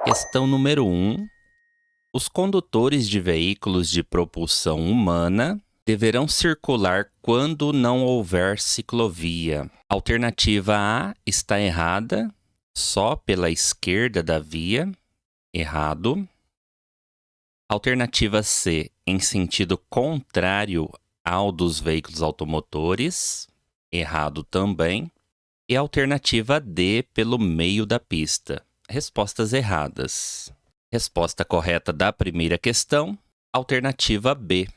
Questão número 1. Os condutores de veículos de propulsão humana deverão circular quando não houver ciclovia. Alternativa A está errada, só pela esquerda da via. Errado. Alternativa C, em sentido contrário ao dos veículos automotores. Errado também. E alternativa D, pelo meio da pista. Respostas erradas. Resposta correta da primeira questão, alternativa B.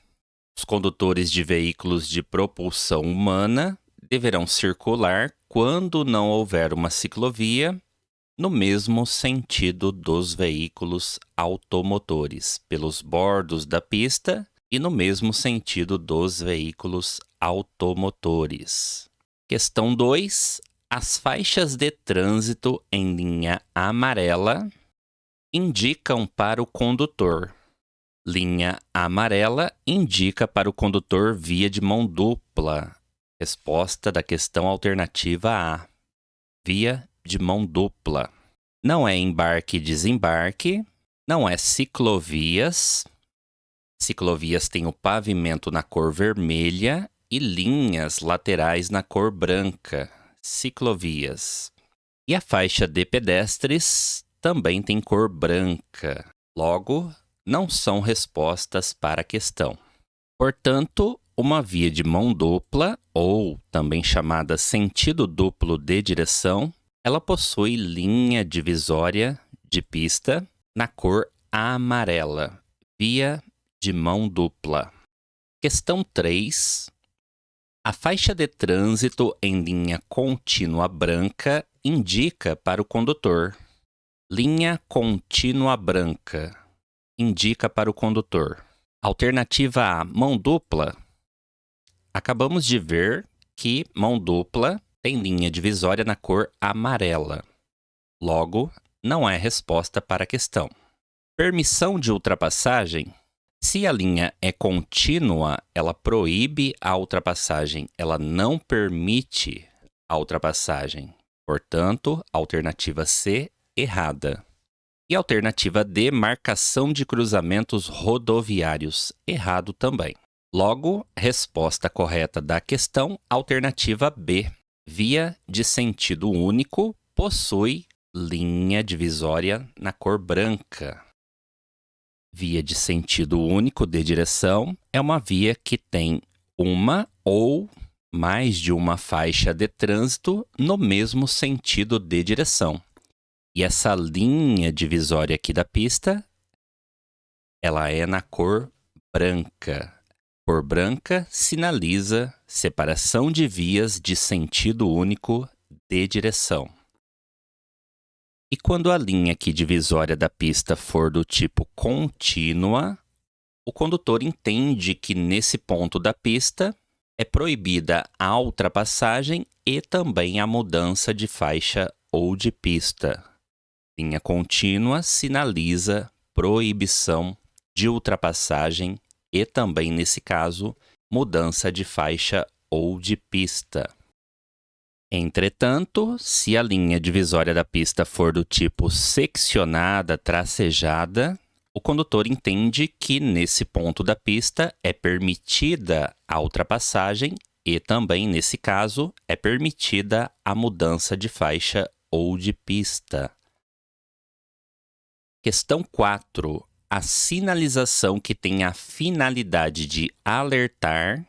Os condutores de veículos de propulsão humana deverão circular quando não houver uma ciclovia, no mesmo sentido dos veículos automotores, pelos bordos da pista e no mesmo sentido dos veículos automotores. Questão 2. As faixas de trânsito em linha amarela indicam para o condutor. Linha amarela indica para o condutor via de mão dupla. Resposta da questão alternativa A. Via de mão dupla. Não é embarque e desembarque. Não é ciclovias. Ciclovias têm o pavimento na cor vermelha e linhas laterais na cor branca. Ciclovias. E a faixa de pedestres também tem cor branca. Logo, não são respostas para a questão. Portanto, uma via de mão dupla, ou também chamada sentido duplo de direção, ela possui linha divisória de pista na cor amarela. Via de mão dupla. Questão 3. A faixa de trânsito em linha contínua branca indica para o condutor. Linha contínua branca indica para o condutor. Alternativa A, mão dupla. Acabamos de ver que mão dupla tem linha divisória na cor amarela. Logo, não é resposta para a questão. Permissão de ultrapassagem. Se a linha é contínua, ela proíbe a ultrapassagem, ela não permite a ultrapassagem. Portanto, alternativa C, errada. E alternativa D, marcação de cruzamentos rodoviários, errado também. Logo, resposta correta da questão, alternativa B. Via de sentido único possui linha divisória na cor branca. Via de sentido único de direção é uma via que tem uma ou mais de uma faixa de trânsito no mesmo sentido de direção. E essa linha divisória aqui da pista, ela é na cor branca. Cor branca sinaliza separação de vias de sentido único de direção. E quando a linha aqui divisória da pista for do tipo contínua, o condutor entende que nesse ponto da pista é proibida a ultrapassagem e também a mudança de faixa ou de pista. Linha contínua sinaliza proibição de ultrapassagem e também, nesse caso, mudança de faixa ou de pista. Entretanto, se a linha divisória da pista for do tipo seccionada, tracejada, o condutor entende que nesse ponto da pista é permitida a ultrapassagem e também, nesse caso, é permitida a mudança de faixa ou de pista. Questão 4. A sinalização que tem a finalidade de alertar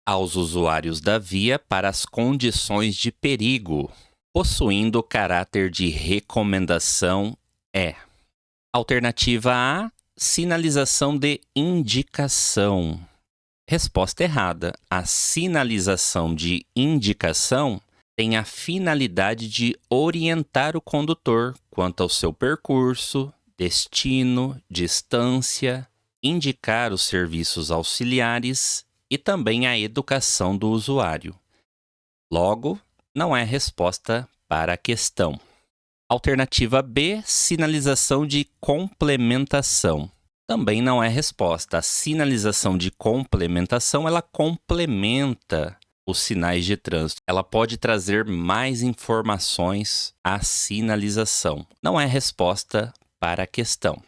aos usuários da via para as condições de perigo, possuindo caráter de recomendação, é: alternativa A, sinalização de indicação. Resposta errada. A sinalização de indicação tem a finalidade de orientar o condutor quanto ao seu percurso, destino, distância, indicar os serviços auxiliares e também a educação do usuário. Logo, não é resposta para a questão. Alternativa B, sinalização de complementação. Também não é resposta. A sinalização de complementação, ela complementa os sinais de trânsito. Ela pode trazer mais informações à sinalização. Não é resposta para a questão.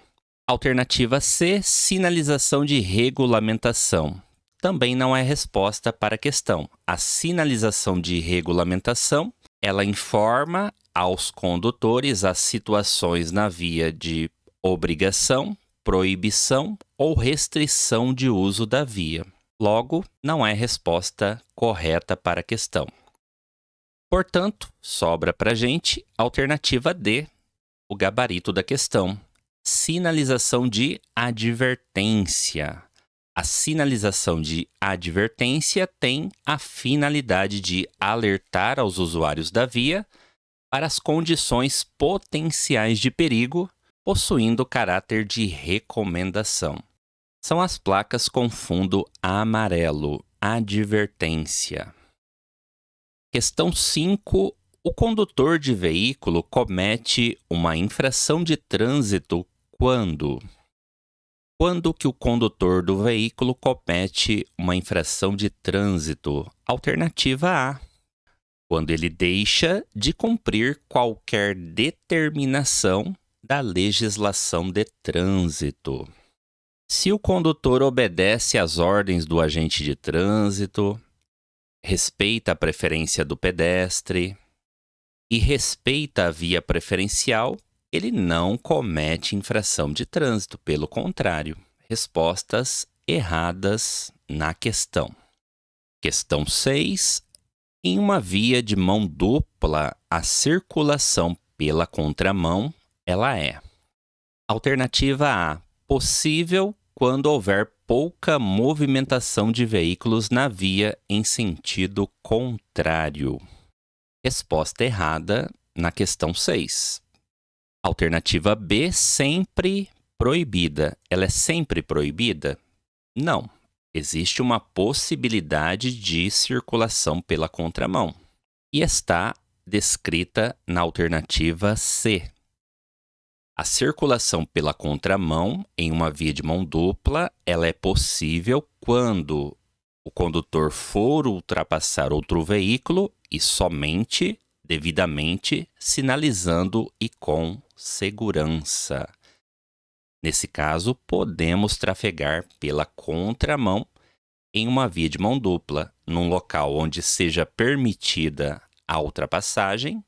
Alternativa C, sinalização de regulamentação. Também não é resposta para a questão. A sinalização de regulamentação, ela informa aos condutores as situações na via de obrigação, proibição ou restrição de uso da via. Logo, não é resposta correta para a questão. Portanto, sobra para a gente a alternativa D, o gabarito da questão. Sinalização de advertência. A sinalização de advertência tem a finalidade de alertar aos usuários da via para as condições potenciais de perigo, possuindo caráter de recomendação. São as placas com fundo amarelo, advertência. Questão 5. O condutor de veículo comete uma infração de trânsito quando? Quando que o condutor do veículo comete uma infração de trânsito? Alternativa A. Quando ele deixa de cumprir qualquer determinação da legislação de trânsito. Se o condutor obedece às ordens do agente de trânsito, respeita a preferência do pedestre e respeita a via preferencial, ele não comete infração de trânsito. Pelo contrário, respostas erradas na questão. Questão 6. Em uma via de mão dupla, a circulação pela contramão, ela é. Alternativa A. Possível quando houver pouca movimentação de veículos na via em sentido contrário. Resposta errada na questão 6. Alternativa B, sempre proibida. Ela é sempre proibida? Não. Existe uma possibilidade de circulação pela contramão e está descrita na alternativa C. A circulação pela contramão em uma via de mão dupla, ela é possível quando o condutor for ultrapassar outro veículo e somente devidamente sinalizando e com segurança. Nesse caso, podemos trafegar pela contramão em uma via de mão dupla, num local onde seja permitida a ultrapassagem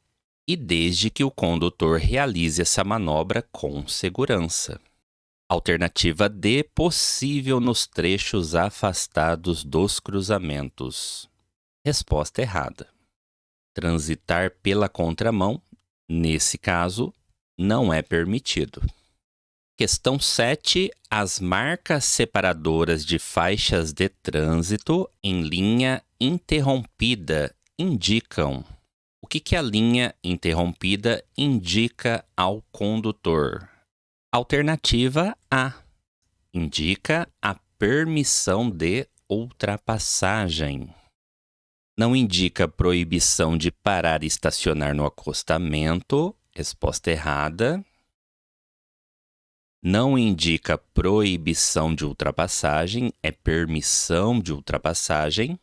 e desde que o condutor realize essa manobra com segurança. Alternativa D, possível nos trechos afastados dos cruzamentos. Resposta errada. Transitar pela contramão, nesse caso, não é permitido. Questão 7. As marcas separadoras de faixas de trânsito em linha interrompida indicam. O que a linha interrompida indica ao condutor? Alternativa A. Indica a permissão de ultrapassagem. Não indica proibição de parar e estacionar no acostamento. Resposta errada. Não indica proibição de ultrapassagem, é permissão de ultrapassagem.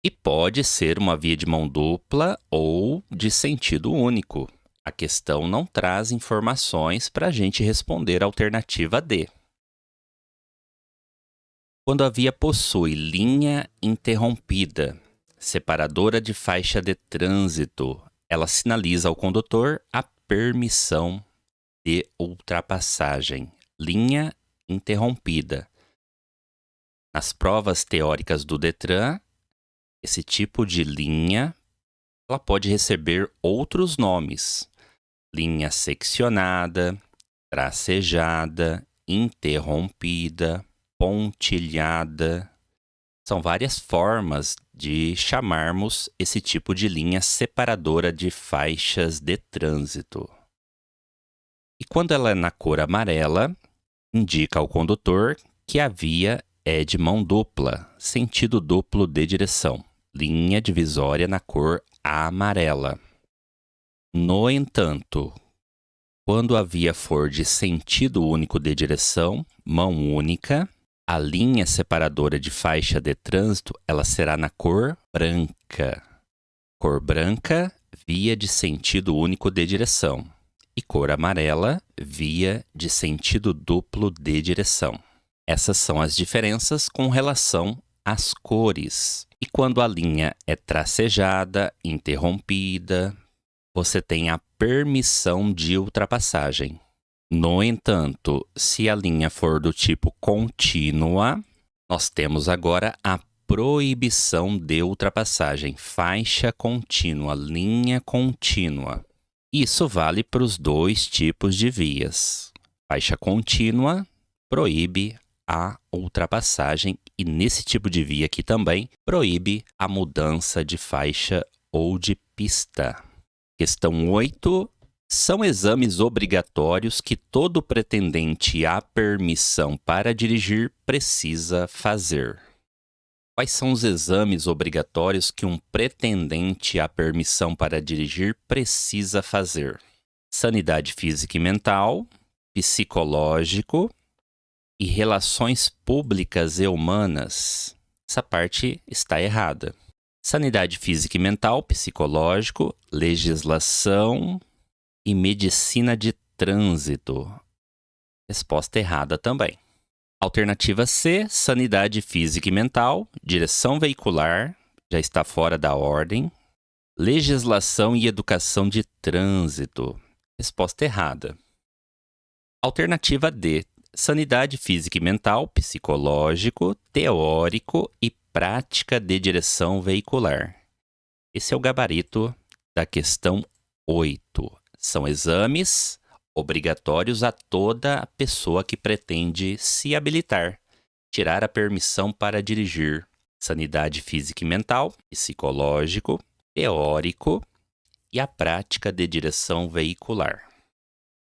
E pode ser uma via de mão dupla ou de sentido único. A questão não traz informações para a gente responder a alternativa D. Quando a via possui linha interrompida, separadora de faixa de trânsito, ela sinaliza ao condutor a permissão de ultrapassagem. Linha interrompida. Nas provas teóricas do Detran, esse tipo de linha ela pode receber outros nomes. Linha seccionada, tracejada, interrompida, pontilhada. São várias formas de chamarmos esse tipo de linha separadora de faixas de trânsito. E quando ela é na cor amarela, indica ao condutor que a via é de mão dupla, sentido duplo de direção. Linha divisória na cor amarela. No entanto, quando a via for de sentido único de direção, mão única, a linha separadora de faixa de trânsito ela será na cor branca. Cor branca, via de sentido único de direção. e cor amarela, via de sentido duplo de direção. Essas são as diferenças com relação às cores. E quando a linha é tracejada, interrompida, você tem a permissão de ultrapassagem. No entanto, se a linha for do tipo contínua, nós temos agora a proibição de ultrapassagem, faixa contínua, linha contínua. Isso vale para os dois tipos de vias. Faixa contínua proíbe a ultrapassagem e nesse tipo de via aqui também proíbe a mudança de faixa ou de pista. Questão 8. São exames obrigatórios que todo pretendente à permissão para dirigir precisa fazer. Quais são os exames obrigatórios que um pretendente à permissão para dirigir precisa fazer? Sanidade física e mental, psicológico e relações públicas e humanas. Essa parte está errada. Sanidade física e mental, psicológico, legislação e medicina de trânsito. Resposta errada também. Alternativa C, sanidade física e mental, direção veicular, já está fora da ordem. Legislação e educação de trânsito. Resposta errada. Alternativa D, sanidade física e mental, psicológico, teórico e prática de direção veicular. Esse é o gabarito da questão 8. São exames obrigatórios a toda pessoa que pretende se habilitar, tirar a permissão para dirigir. Sanidade física e mental, psicológico, teórico e a prática de direção veicular.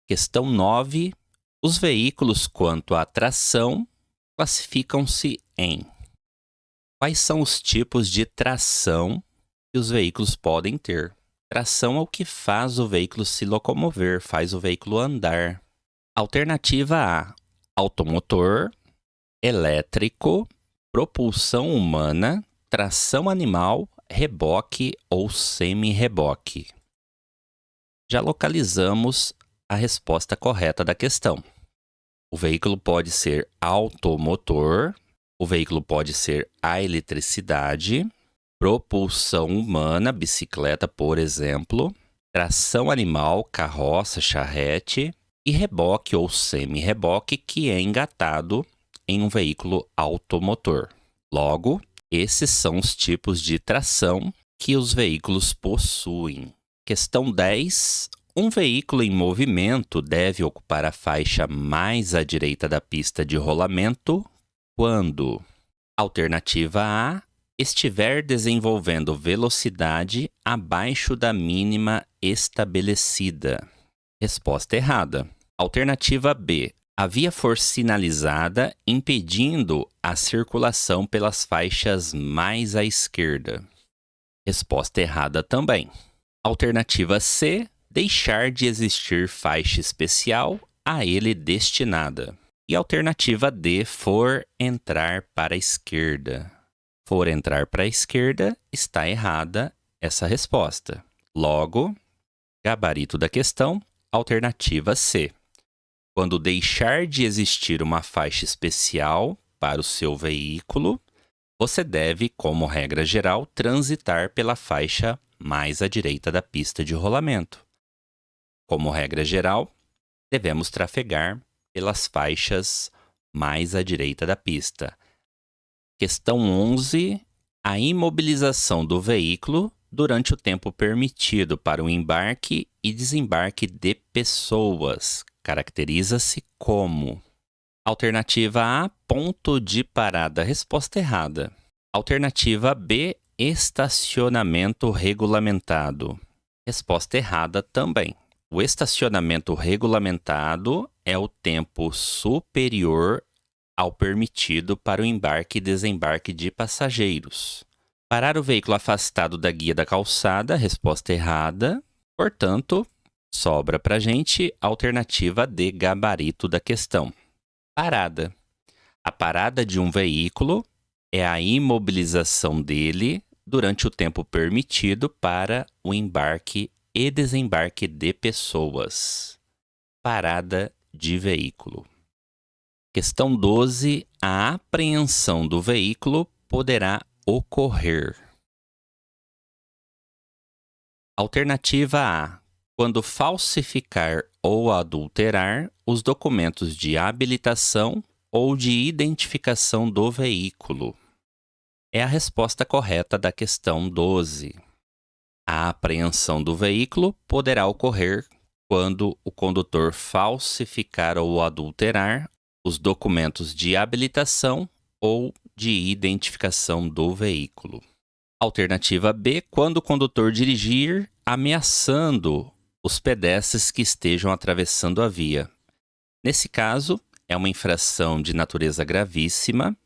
Questão 9. Os veículos quanto à tração classificam-se em: quais são os tipos de tração que os veículos podem ter? Tração é o que faz o veículo se locomover, faz o veículo andar. Alternativa A, automotor, elétrico, propulsão humana, tração animal, reboque ou semi-reboque. Já localizamos a resposta correta da questão. O veículo pode ser automotor, o veículo pode ser a eletricidade, propulsão humana, bicicleta, por exemplo, tração animal, carroça, charrete, e reboque ou semi-reboque, que é engatado em um veículo automotor. Logo, esses são os tipos de tração que os veículos possuem. Questão 10. Um veículo em movimento deve ocupar a faixa mais à direita da pista de rolamento quando: alternativa A, estiver desenvolvendo velocidade abaixo da mínima estabelecida. Resposta errada. Alternativa B. A via for sinalizada impedindo a circulação pelas faixas mais à esquerda. Resposta errada também. Alternativa C. Deixar de existir faixa especial a ele destinada. E alternativa D. For entrar para a esquerda. For entrar para a esquerda, está errada essa resposta. Logo, gabarito da questão, alternativa C. Quando deixar de existir uma faixa especial para o seu veículo, você deve, como regra geral, transitar pela faixa mais à direita da pista de rolamento. Como regra geral, devemos trafegar pelas faixas mais à direita da pista. Questão 11. A imobilização do veículo durante o tempo permitido para o embarque e desembarque de pessoas caracteriza-se como: alternativa A, ponto de parada. Resposta errada. Alternativa B, estacionamento regulamentado. Resposta errada também. O estacionamento regulamentado é o tempo superior ao permitido para o embarque e desembarque de passageiros. Parar o veículo afastado da guia da calçada, resposta errada. Portanto, sobra para a gente a alternativa D, gabarito da questão. Parada. A parada de um veículo é a imobilização dele durante o tempo permitido para o embarque e desembarque de pessoas. parada de veículo. Questão 12. A apreensão do veículo poderá ocorrer. Alternativa A. Quando falsificar ou adulterar os documentos de habilitação ou de identificação do veículo. É a resposta correta da questão 12. A apreensão do veículo poderá ocorrer quando o condutor falsificar ou adulterar os documentos de habilitação ou de identificação do veículo. Alternativa B, quando o condutor dirigir ameaçando os pedestres que estejam atravessando a via. Nesse caso, é uma infração de natureza gravíssima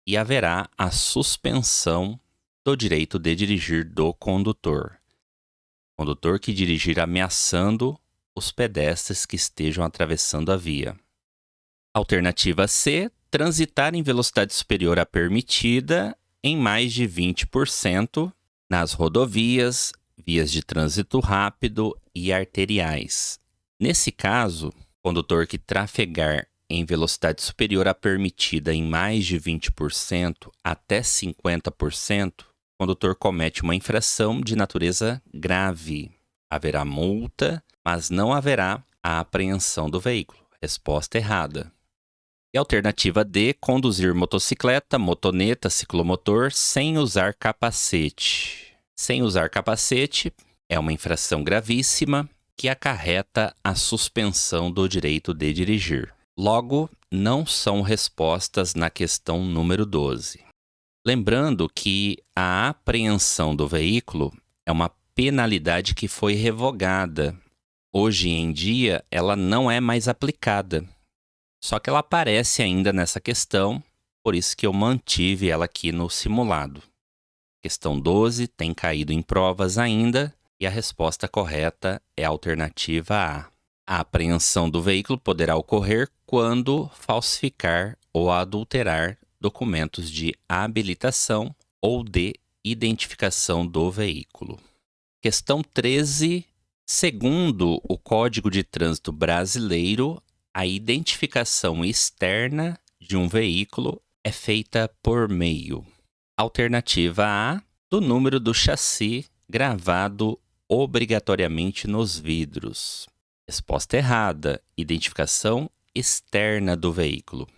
e haverá a suspensão do direito de dirigir do condutor. Condutor que dirigir ameaçando os pedestres que estejam atravessando a via. Alternativa C, transitar em velocidade superior à permitida em mais de 20% nas rodovias, vias de trânsito rápido e arteriais. Nesse caso, condutor que trafegar em velocidade superior à permitida em mais de 20% até 50%, o condutor comete uma infração de natureza grave. Haverá multa, mas não haverá a apreensão do veículo. Resposta errada. E alternativa D, conduzir motocicleta, motoneta, ciclomotor sem usar capacete. Sem usar capacete é uma infração gravíssima que acarreta a suspensão do direito de dirigir. Logo, não são respostas na questão número 12. Lembrando que a apreensão do veículo é uma penalidade que foi revogada. Hoje em dia, ela não é mais aplicada. Só que ela aparece ainda nessa questão, por isso que eu mantive ela aqui no simulado. Questão 12 tem caído em provas ainda e a resposta correta é a alternativa A. A apreensão do veículo poderá ocorrer quando falsificar ou adulterar documentos de habilitação ou de identificação do veículo. Questão 13. Segundo o Código de Trânsito Brasileiro, a identificação externa de um veículo é feita por meio. Alternativa A, do número do chassi gravado obrigatoriamente nos vidros. Resposta errada, identificação externa do veículo.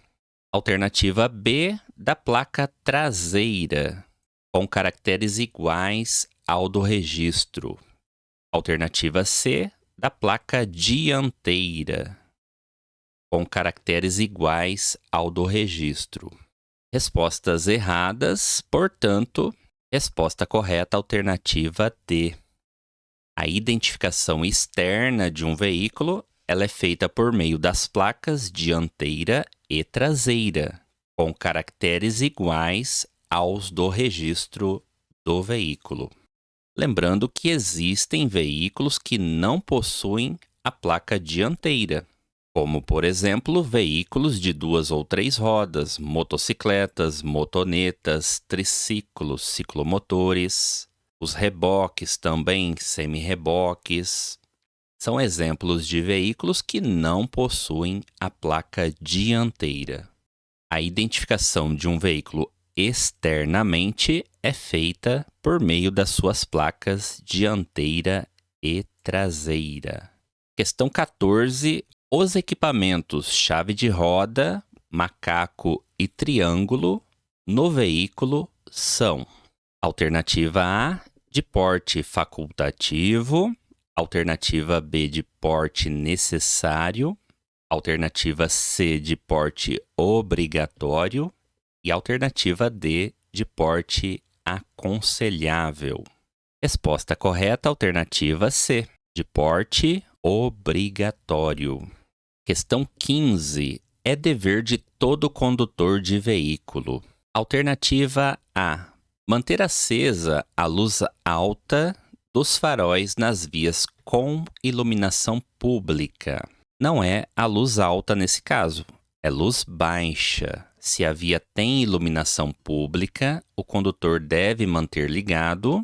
Alternativa B, da placa traseira, com caracteres iguais ao do registro. Alternativa C, da placa dianteira, com caracteres iguais ao do registro. Respostas erradas, portanto, resposta correta, alternativa D. A identificação externa de um veículo, ela é feita por meio das placas dianteira e traseira, com caracteres iguais aos do registro do veículo. Lembrando que existem veículos que não possuem a placa dianteira, como, por exemplo, veículos de 2 ou 3 rodas, motocicletas, motonetas, triciclos, ciclomotores. Os reboques também, semi-reboques, são exemplos de veículos que não possuem a placa dianteira. A identificação de um veículo externamente é feita por meio das suas placas dianteira e traseira. Questão 14. Os equipamentos chave de roda, macaco e triângulo no veículo são: alternativa A, de porte facultativo, alternativa B, de porte necessário, alternativa C, de porte obrigatório e alternativa D, de porte aconselhável. Resposta correta, alternativa C, de porte obrigatório. Questão 15. É dever de todo condutor de veículo. Alternativa A. Manter acesa a luz alta dos faróis nas vias com iluminação pública. Não é a luz alta nesse caso, é luz baixa. Se a via tem iluminação pública, o condutor deve manter ligado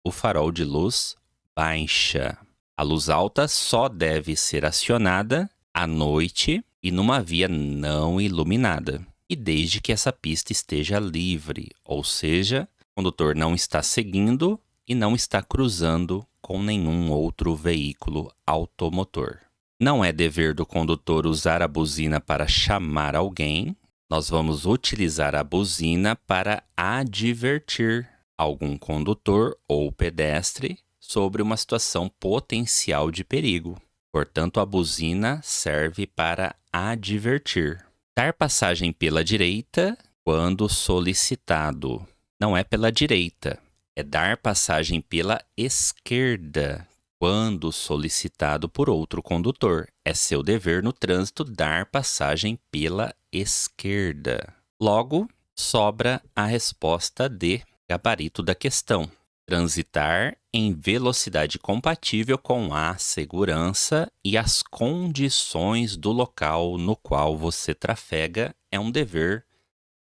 o farol de luz baixa. A luz alta só deve ser acionada à noite e numa via não iluminada. E desde que essa pista esteja livre, ou seja, o condutor não está seguindo e não está cruzando com nenhum outro veículo automotor. Não é dever do condutor usar a buzina para chamar alguém. Nós vamos utilizar a buzina para advertir algum condutor ou pedestre sobre uma situação potencial de perigo. Portanto, a buzina serve para advertir. Dar passagem pela direita quando solicitado. Não é pela direita, é dar passagem pela esquerda quando solicitado por outro condutor. É seu dever no trânsito dar passagem pela esquerda. Logo, sobra a resposta D, gabarito da questão. Transitar em velocidade compatível com a segurança e as condições do local no qual você trafega é um dever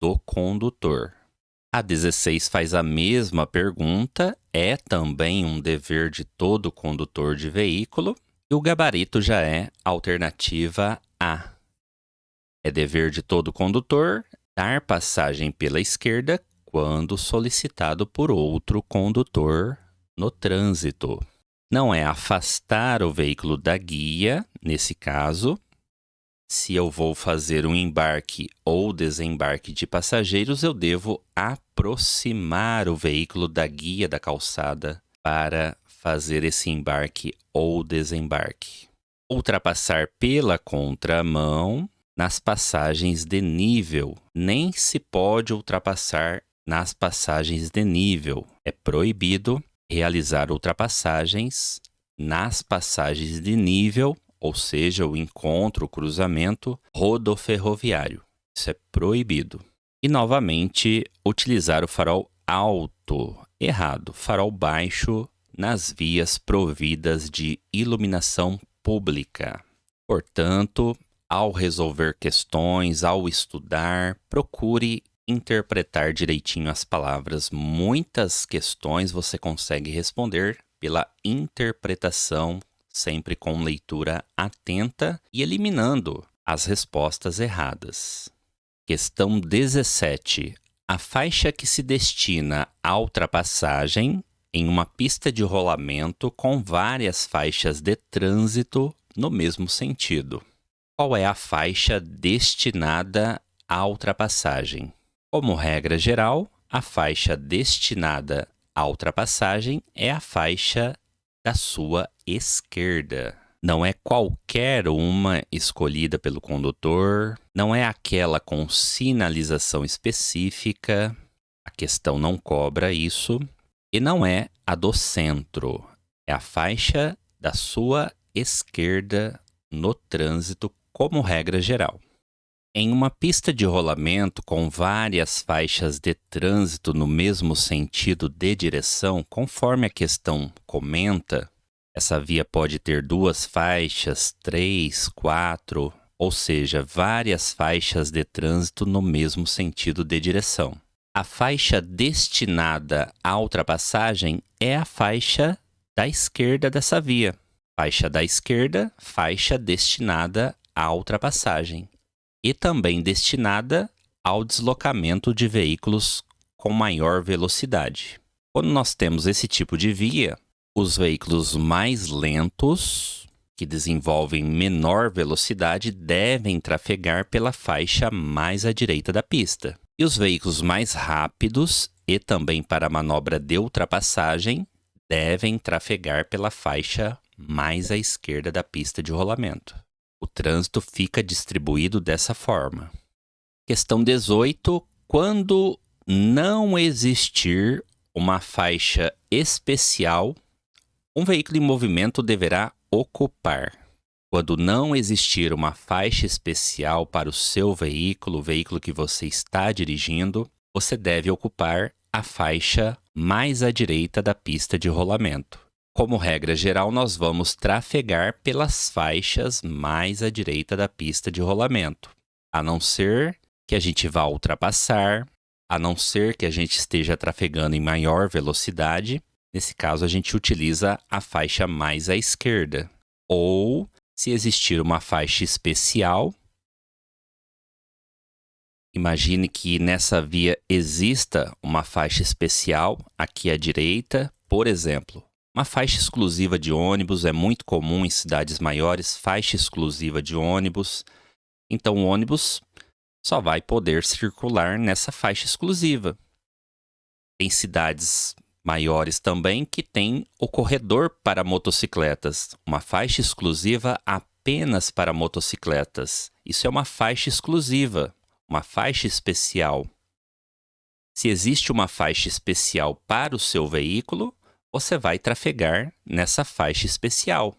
do condutor. A 16 faz a mesma pergunta, é também um dever de todo condutor de veículo, e o gabarito já é a alternativa A. É dever de todo condutor dar passagem pela esquerda quando solicitado por outro condutor no trânsito. Não é afastar o veículo da guia, nesse caso. Se eu vou fazer um embarque ou desembarque de passageiros, eu devo aproximar o veículo da guia da calçada para fazer esse embarque ou desembarque. Ultrapassar pela contramão nas passagens de nível. Nem se pode ultrapassar nas passagens de nível. É proibido realizar ultrapassagens nas passagens de nível, ou seja, o encontro, o cruzamento rodoferroviário. Isso é proibido. E, novamente, utilizar o farol alto. Errado. Farol baixo nas vias providas de iluminação pública. Portanto, ao resolver questões, ao estudar, procure interpretar direitinho as palavras. Muitas questões você consegue responder pela interpretação, sempre com leitura atenta e eliminando as respostas erradas. Questão 17. A faixa que se destina à ultrapassagem em uma pista de rolamento com várias faixas de trânsito no mesmo sentido. Qual é a faixa destinada à ultrapassagem? Como regra geral, a faixa destinada à ultrapassagem é a faixa da sua esquerda. Não é qualquer uma escolhida pelo condutor, não é aquela com sinalização específica, a questão não cobra isso, e não é a do centro, é a faixa da sua esquerda no trânsito como regra geral. Em uma pista de rolamento com várias faixas de trânsito no mesmo sentido de direção, conforme a questão comenta, essa via pode ter 2 faixas, 3, 4, ou seja, várias faixas de trânsito no mesmo sentido de direção. A faixa destinada à ultrapassagem é a faixa da esquerda dessa via. Faixa da esquerda, faixa destinada à ultrapassagem. E também destinada ao deslocamento de veículos com maior velocidade. Quando nós temos esse tipo de via, os veículos mais lentos, que desenvolvem menor velocidade, devem trafegar pela faixa mais à direita da pista. E os veículos mais rápidos, e também para a manobra de ultrapassagem, devem trafegar pela faixa mais à esquerda da pista de rolamento. O trânsito fica distribuído dessa forma. Questão 18. Quando não existir uma faixa especial, um veículo em movimento deverá ocupar. Quando não existir uma faixa especial para o seu veículo, o veículo que você está dirigindo, você deve ocupar a faixa mais à direita da pista de rolamento. Como regra geral, nós vamos trafegar pelas faixas mais à direita da pista de rolamento, a não ser que a gente vá ultrapassar, a não ser que a gente esteja trafegando em maior velocidade. Nesse caso, a gente utiliza a faixa mais à esquerda. Ou Se existir uma faixa especial, imagine que nessa via exista uma faixa especial aqui à direita, por exemplo. Uma faixa exclusiva de ônibus é muito comum em cidades maiores, faixa exclusiva de ônibus. Então, o ônibus só vai poder circular nessa faixa exclusiva. Tem cidades maiores também que tem o corredor para motocicletas, uma faixa exclusiva apenas para motocicletas. Isso é uma faixa exclusiva, uma faixa especial. Se existe uma faixa especial para o seu veículo, você vai trafegar nessa faixa especial.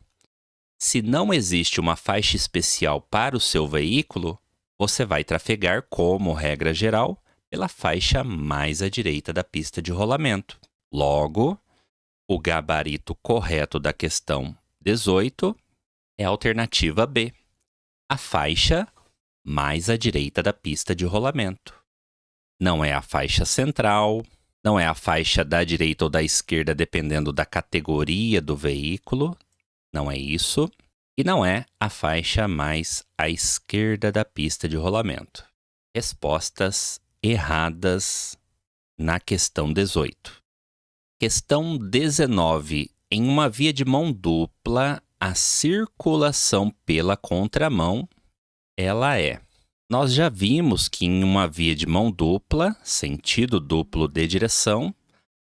Se não existe uma faixa especial para o seu veículo, você vai trafegar, como regra geral, pela faixa mais à direita da pista de rolamento. Logo, o gabarito correto da questão 18 é a alternativa B, a faixa mais à direita da pista de rolamento. Não é a faixa central, não é a faixa da direita ou da esquerda, dependendo da categoria do veículo, não é isso. E não é a faixa mais à esquerda da pista de rolamento. Respostas erradas na questão 18. Questão 19. Em uma via de mão dupla, a circulação pela contramão, ela é. Nós já vimos que em uma via de mão dupla, sentido duplo de direção,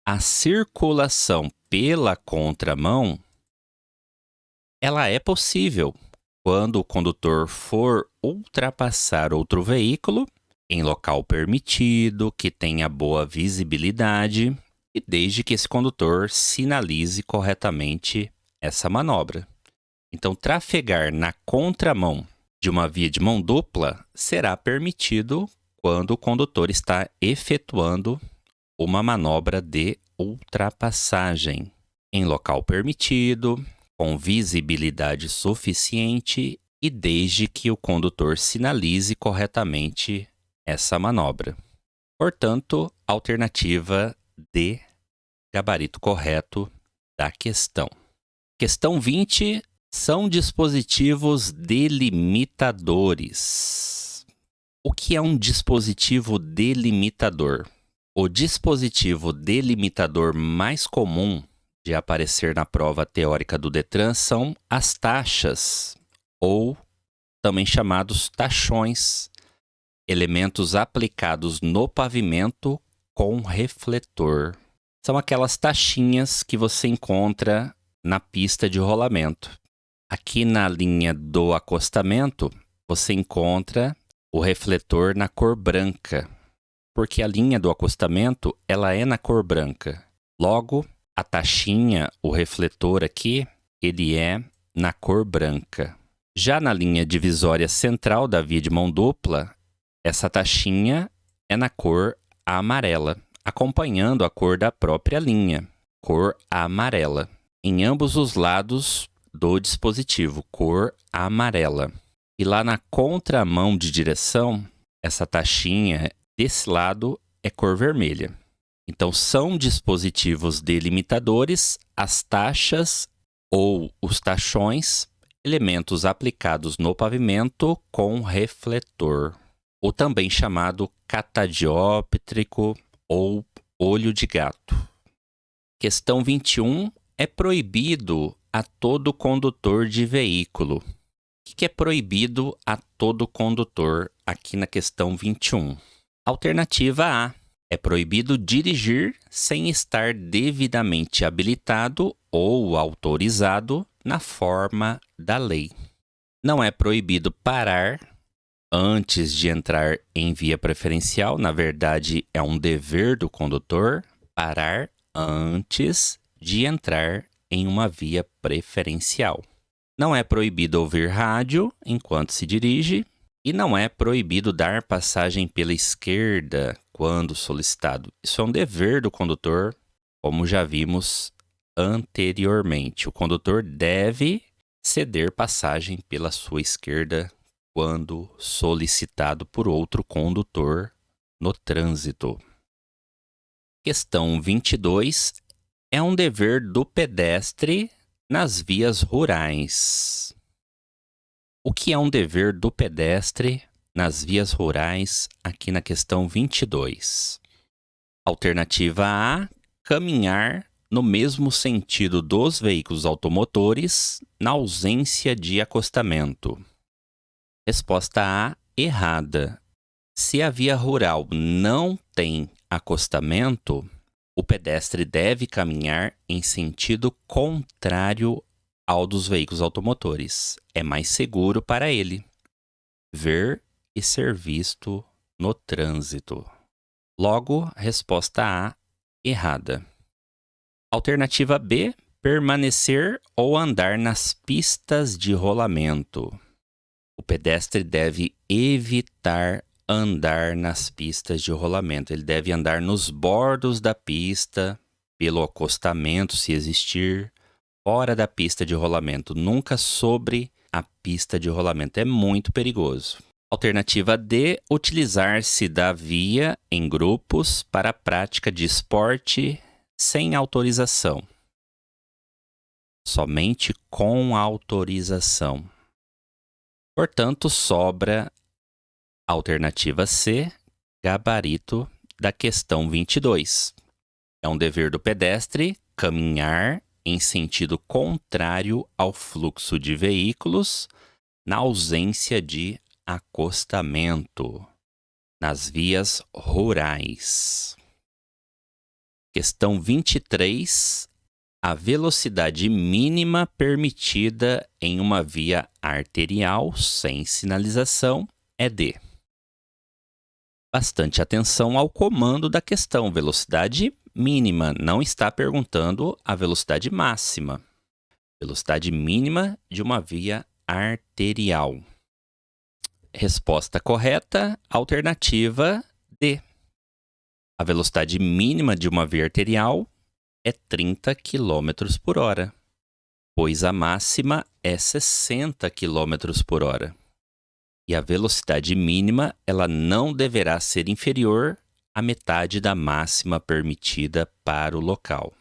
a circulação pela contramão, ela é possível quando o condutor for ultrapassar outro veículo em local permitido, que tenha boa visibilidade e desde que esse condutor sinalize corretamente essa manobra. Então, trafegar na contramão de uma via de mão dupla será permitido quando o condutor está efetuando uma manobra de ultrapassagem em local permitido, com visibilidade suficiente e desde que o condutor sinalize corretamente essa manobra. Portanto, alternativa D, gabarito correto da questão. Questão 20, são dispositivos delimitadores. O que é um dispositivo delimitador? O dispositivo delimitador mais comum de aparecer na prova teórica do Detran são as taxas, ou também chamados tachões, elementos aplicados no pavimento com refletor. São aquelas taxinhas que você encontra na pista de rolamento. Aqui na linha do acostamento, você encontra o refletor na cor branca, porque a linha do acostamento ela é na cor branca. Logo, a taxinha, o refletor aqui, ele é na cor branca. Já na linha divisória central da via de mão dupla, essa taxinha é na cor amarela, acompanhando a cor da própria linha, cor amarela. Em ambos os lados do dispositivo, cor amarela. E lá na contramão de direção, essa taxinha desse lado é cor vermelha. Então, são dispositivos delimitadores, as taxas ou os tachões, elementos aplicados no pavimento com refletor, ou também chamado catadióptrico ou olho de gato. Questão 21. É proibido a todo condutor de veículo. O que é proibido a todo condutor aqui na questão 21? Alternativa A. É proibido dirigir sem estar devidamente habilitado ou autorizado na forma da lei. Não é proibido parar antes de entrar em via preferencial. Na verdade, é um dever do condutor parar antes de entrar em uma via preferencial. Não é proibido ouvir rádio enquanto se dirige e não é proibido dar passagem pela esquerda quando solicitado. Isso é um dever do condutor, como já vimos anteriormente. O condutor deve ceder passagem pela sua esquerda quando solicitado por outro condutor no trânsito. Questão 22. É um dever do pedestre nas vias rurais. O que é um dever do pedestre nas vias rurais aqui na questão 22? Alternativa A, caminhar no mesmo sentido dos veículos automotores na ausência de acostamento. Resposta A, errada. Se a via rural não tem acostamento, o pedestre deve caminhar em sentido contrário ao dos veículos automotores. É mais seguro para ele ver e ser visto no trânsito. Logo, resposta A, errada. Alternativa B, permanecer ou andar nas pistas de rolamento. O pedestre deve evitar andar nas pistas de rolamento. Ele deve andar nos bordos da pista, pelo acostamento, se existir, fora da pista de rolamento, nunca sobre a pista de rolamento. É muito perigoso. Alternativa D, utilizar-se da via em grupos para a prática de esporte sem autorização. Somente com autorização. Portanto, sobra a alternativa C, gabarito da questão 22. É um dever do pedestre caminhar em sentido contrário ao fluxo de veículos na ausência de acostamento nas vias rurais. Questão 23. A velocidade mínima permitida em uma via arterial sem sinalização é D. Bastante atenção ao comando da questão. Velocidade mínima. Não está perguntando a velocidade máxima. Velocidade mínima de uma via arterial. Resposta correta, alternativa D. A velocidade mínima de uma via arterial é 30 km por hora, pois a máxima é 60 km por hora. E a velocidade mínima ela não deverá ser inferior à metade da máxima permitida para o local.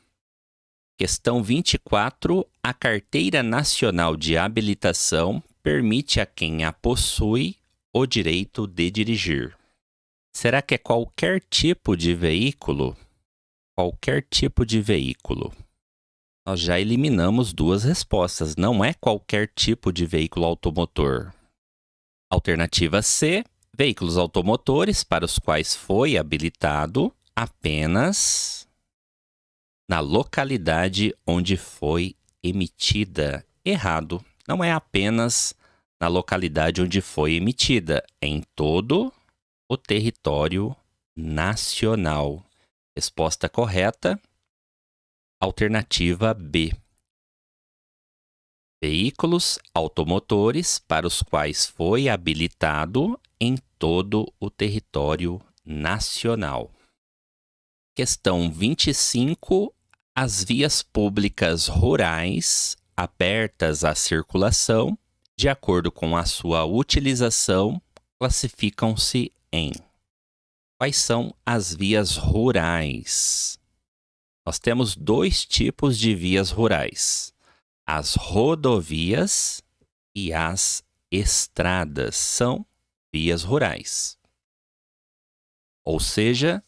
Questão 24. A Carteira Nacional de Habilitação permite a quem a possui o direito de dirigir. Será que é qualquer tipo de veículo? Qualquer tipo de veículo. Nós já eliminamos duas respostas. Não é qualquer tipo de veículo automotor. Alternativa C, veículos automotores para os quais foi habilitado apenas na localidade onde foi emitida. Errado. Não é apenas na localidade onde foi emitida, é em todo o território nacional. Resposta correta, alternativa B. Veículos automotores para os quais foi habilitado em todo o território nacional. Questão 25. As vias públicas rurais abertas à circulação, de acordo com a sua utilização, classificam-se em... Quais são as vias rurais? Nós temos dois tipos de vias rurais: as rodovias e as estradas são vias rurais. Ou seja,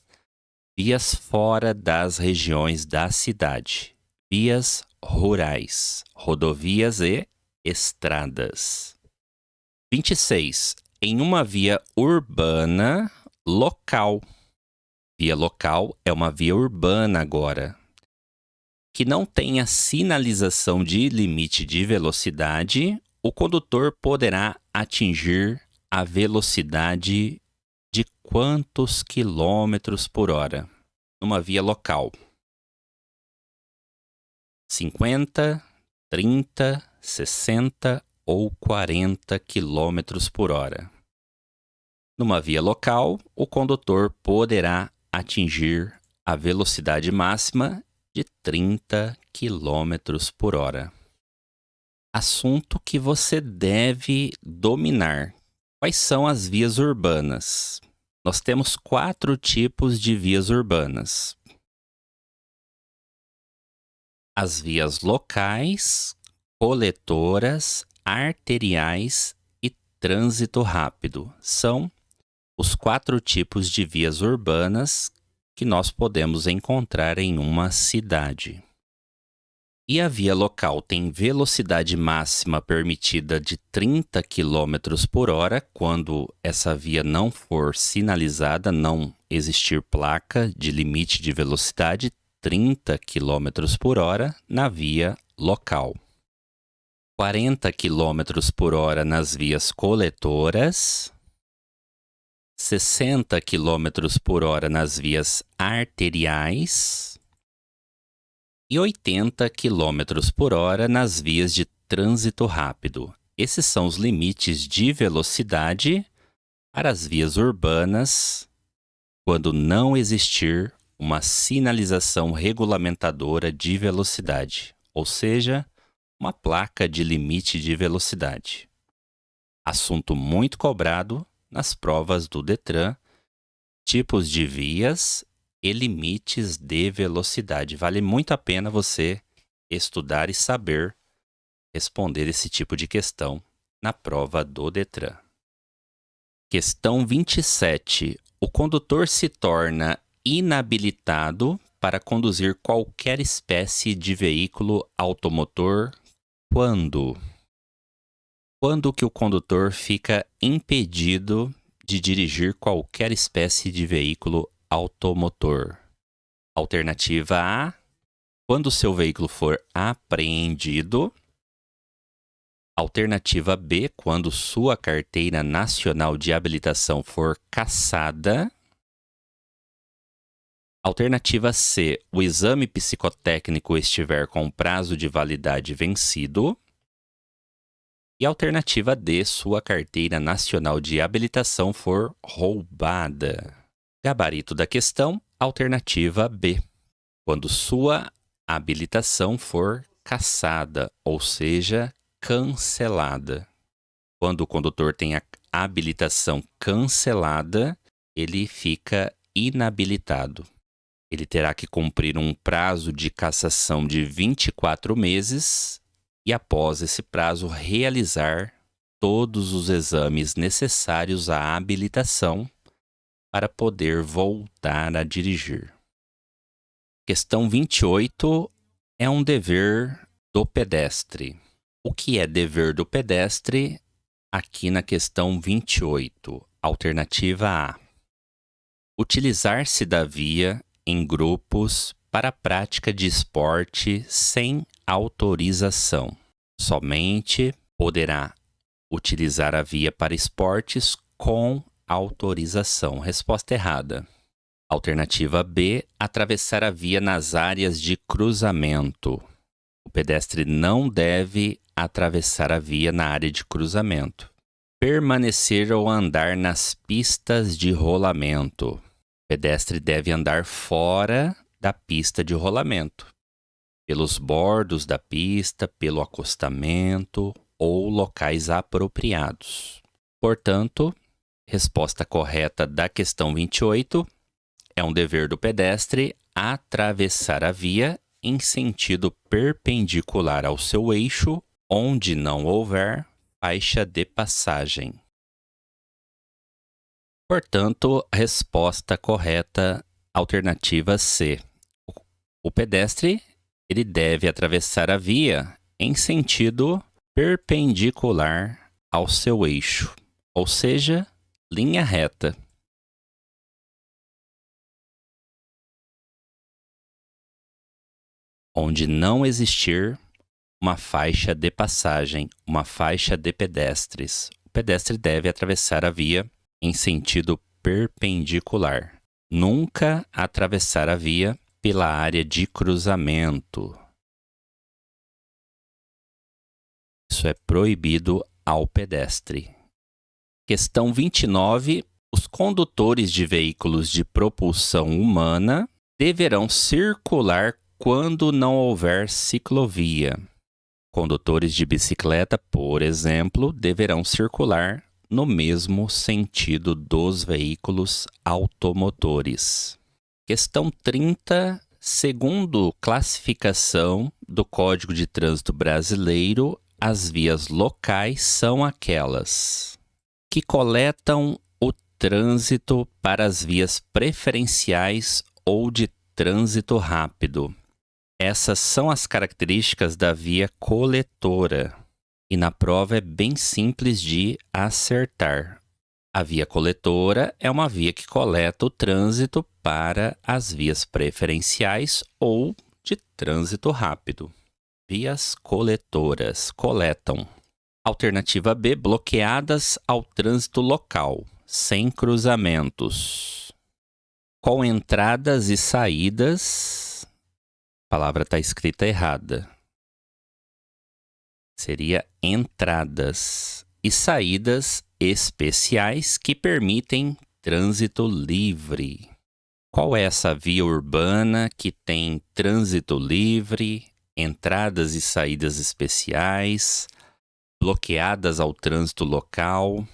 vias fora das regiões da cidade. Vias rurais, rodovias e estradas. 26. Em uma via urbana local. Via local é uma via urbana agora, que não tenha sinalização de limite de velocidade, o condutor poderá atingir a velocidade de quantos quilômetros por hora? Numa via local. 50, 30, 60 ou 40 quilômetros por hora. Numa via local, o condutor poderá atingir a velocidade máxima de 30 km por hora. Assunto que você deve dominar. Quais são as vias urbanas? Nós temos 4 tipos de vias urbanas. As vias locais, coletoras, arteriais trânsito rápido. São os 4 tipos de vias urbanas que nós podemos encontrar em uma cidade. E a via local tem velocidade máxima permitida de 30 km por hora quando essa via não for sinalizada, não existir placa de limite de velocidade 30 km por hora na via local. 40 km por hora nas vias coletoras, 60 km por hora nas vias arteriais e 80 km por hora nas vias de trânsito rápido. Esses são os limites de velocidade para as vias urbanas quando não existir uma sinalização regulamentadora de velocidade, ou seja, uma placa de limite de velocidade. Assunto muito cobrado nas provas do Detran, tipos de vias e limites de velocidade. Vale muito a pena você estudar e saber responder esse tipo de questão na prova do Detran. Questão 27. O condutor se torna inabilitado para conduzir qualquer espécie de veículo automotor quando? Quando que o condutor fica impedido de dirigir qualquer espécie de veículo automotor? Alternativa A, quando seu veículo for apreendido. Alternativa B, quando sua carteira nacional de habilitação for cassada. Alternativa C, o exame psicotécnico estiver com prazo de validade vencido. E alternativa D, sua carteira nacional de habilitação for roubada. Gabarito da questão, alternativa B, quando sua habilitação for cassada, ou seja, cancelada. Quando o condutor tem a habilitação cancelada, ele fica inabilitado. Ele terá que cumprir um prazo de cassação de 24 meses e, após esse prazo, realizar todos os exames necessários à habilitação para poder voltar a dirigir. Questão 28 é um dever do pedestre. O que é dever do pedestre? Aqui na questão 28, alternativa A. Utilizar-se da via em grupos para a prática de esporte sem autorização. Somente poderá utilizar a via para esportes com autorização. Resposta errada. Alternativa B, atravessar a via nas áreas de cruzamento. O pedestre não deve atravessar a via na área de cruzamento. Permanecer ou andar nas pistas de rolamento. O pedestre deve andar fora da pista de rolamento, pelos bordos da pista, pelo acostamento ou locais apropriados. Portanto, resposta correta da questão 28 é um dever do pedestre atravessar a via em sentido perpendicular ao seu eixo, onde não houver faixa de passagem. Portanto, a resposta correta, alternativa C. O pedestre ele deve atravessar a via em sentido perpendicular ao seu eixo, ou seja, linha reta. Onde não existir uma faixa de passagem, uma faixa de pedestres. O pedestre deve atravessar a via em sentido perpendicular. Nunca atravessar a via pela área de cruzamento. Isso é proibido ao pedestre. Questão 29. Os condutores de veículos de propulsão humana deverão circular quando não houver ciclovia. Condutores de bicicleta, por exemplo, deverão circular no mesmo sentido dos veículos automotores. Questão 30. Segundo classificação do Código de Trânsito Brasileiro, as vias locais são aquelas. que coletam o trânsito para as vias preferenciais ou de trânsito rápido. Essas são as características da via coletora. E na prova é bem simples de acertar. A via coletora é uma via que coleta o trânsito para as vias preferenciais ou de trânsito rápido. Vias coletoras coletam. Alternativa B, bloqueadas ao trânsito local, sem cruzamentos. Com entradas e saídas. A palavra está escrita errada. Seria entradas e saídas especiais que permitem trânsito livre. Qual é essa via urbana que tem trânsito livre, entradas e saídas especiais, bloqueadas ao trânsito local?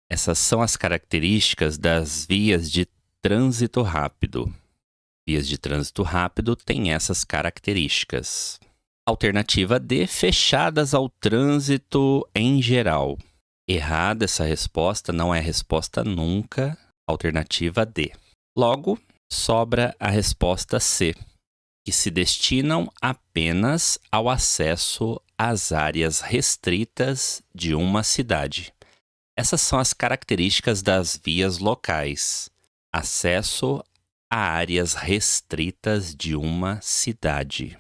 Essas são as características das vias de trânsito rápido. Vias de trânsito rápido têm essas características. Alternativa D, fechadas ao trânsito em geral. Errada essa resposta, não é resposta nunca. Alternativa D. Logo, sobra a resposta C, que se destinam apenas ao acesso às áreas restritas de uma cidade. Essas são as características das vias locais. Acesso a áreas restritas de uma cidade.